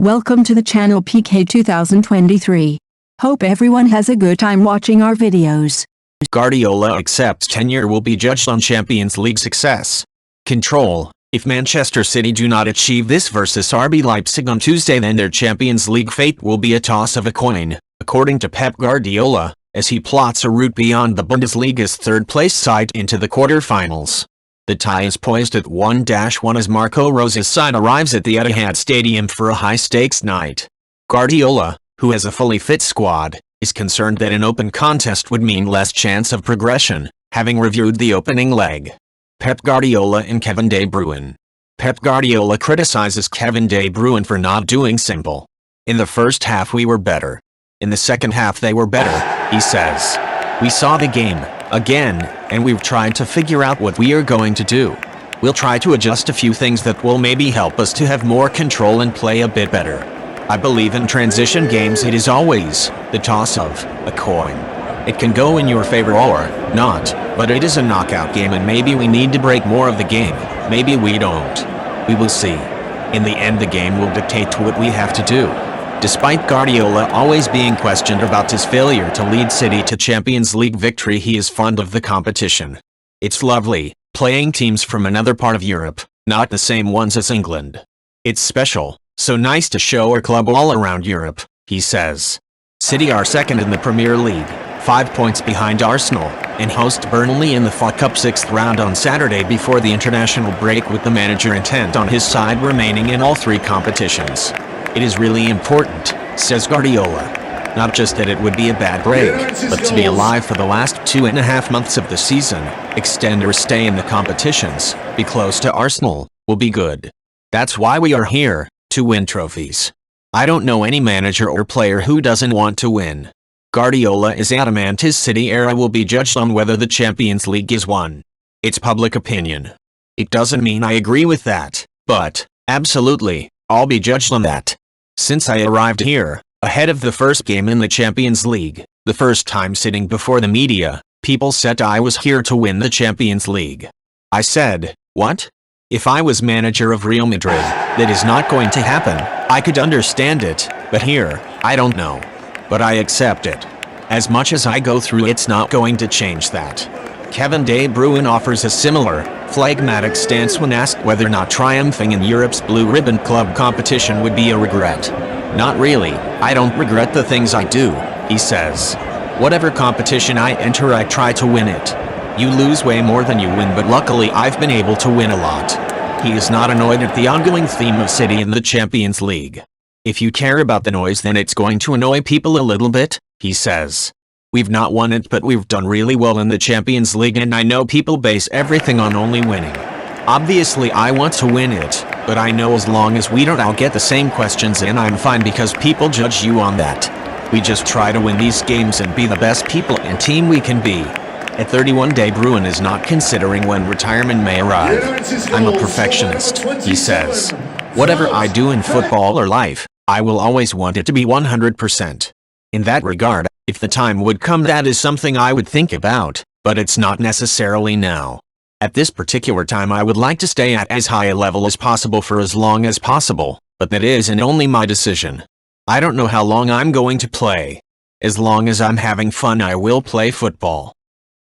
Welcome to the channel PK 2023. Hope everyone has a good time watching our videos. Guardiola accepts tenure will be judged on Champions League success. Control. If Manchester City do not achieve this versus RB Leipzig on Tuesday, then their Champions League fate will be a toss of a coin, according to Pep Guardiola, as he plots a route beyond the Bundesliga's third-place side into the quarter-finals. The tie is poised at 1-1 as Marco Rose's side arrives at the Etihad Stadium for a high-stakes night. Guardiola, who has a fully fit squad, is concerned that an open contest would mean less chance of progression, having reviewed the opening leg. Pep Guardiola and Kevin De Bruyne. Pep Guardiola criticizes Kevin De Bruyne for not doing simple. In the first half we were better. In the second half they were better, he says. We saw the game, again, and we've tried to figure out what we are going to do. We'll try to adjust a few things that will maybe help us to have more control and play a bit better. I believe in transition games it is always the toss of a coin. It can go in your favor or not, but it is a knockout game and maybe we need to break more of the game, maybe we don't. We will see. In the end the game will dictate what we have to do. Despite Guardiola always being questioned about his failure to lead City to Champions League victory, he is fond of the competition. It's lovely, playing teams from another part of Europe, not the same ones as England. It's special, so nice to show our club all around Europe, he says. City are second in the Premier League, 5 points behind Arsenal, and host Burnley in the FA Cup 6th round on Saturday before the international break, with the manager intent on his side remaining in all three competitions. It is really important, says Guardiola. Not just that it would be a bad break, but to be alive for the last 2.5 months of the season, extend or stay in the competitions, be close to Arsenal, will be good. That's why we are here, to win trophies. I don't know any manager or player who doesn't want to win. Guardiola is adamant his City era will be judged on whether the Champions League is won. It's public opinion. It doesn't mean I agree with that, but, absolutely, I'll be judged on that. Since I arrived here, ahead of the first game in the Champions League, the first time sitting before the media, people said I was here to win the Champions League. I said, what? If I was manager of Real Madrid, that is not going to happen. I could understand it, but here, I don't know. But I accept it. As much as I go through, it's not going to change that. Kevin De Bruyne offers a similar, phlegmatic stance when asked whether or not triumphing in Europe's blue ribbon club competition would be a regret. Not really, I don't regret the things I do, he says. Whatever competition I enter I try to win it. You lose way more than you win, but luckily I've been able to win a lot. He is not annoyed at the ongoing theme of City in the Champions League. If you care about the noise then it's going to annoy people a little bit, he says. We've not won it, but we've done really well in the Champions League, and I know people base everything on only winning. Obviously I want to win it, but I know as long as we don't I'll get the same questions and I'm fine because people judge you on that. We just try to win these games and be the best people and team we can be. At 31, De Bruyne is not considering when retirement may arrive. I'm a perfectionist, he says. Whatever I do in football or life, I will always want it to be 100%. In that regard, if the time would come, that is something I would think about, but it's not necessarily now. At this particular time I would like to stay at as high a level as possible for as long as possible, but that is and only my decision. I don't know how long I'm going to play. As long as I'm having fun I will play football.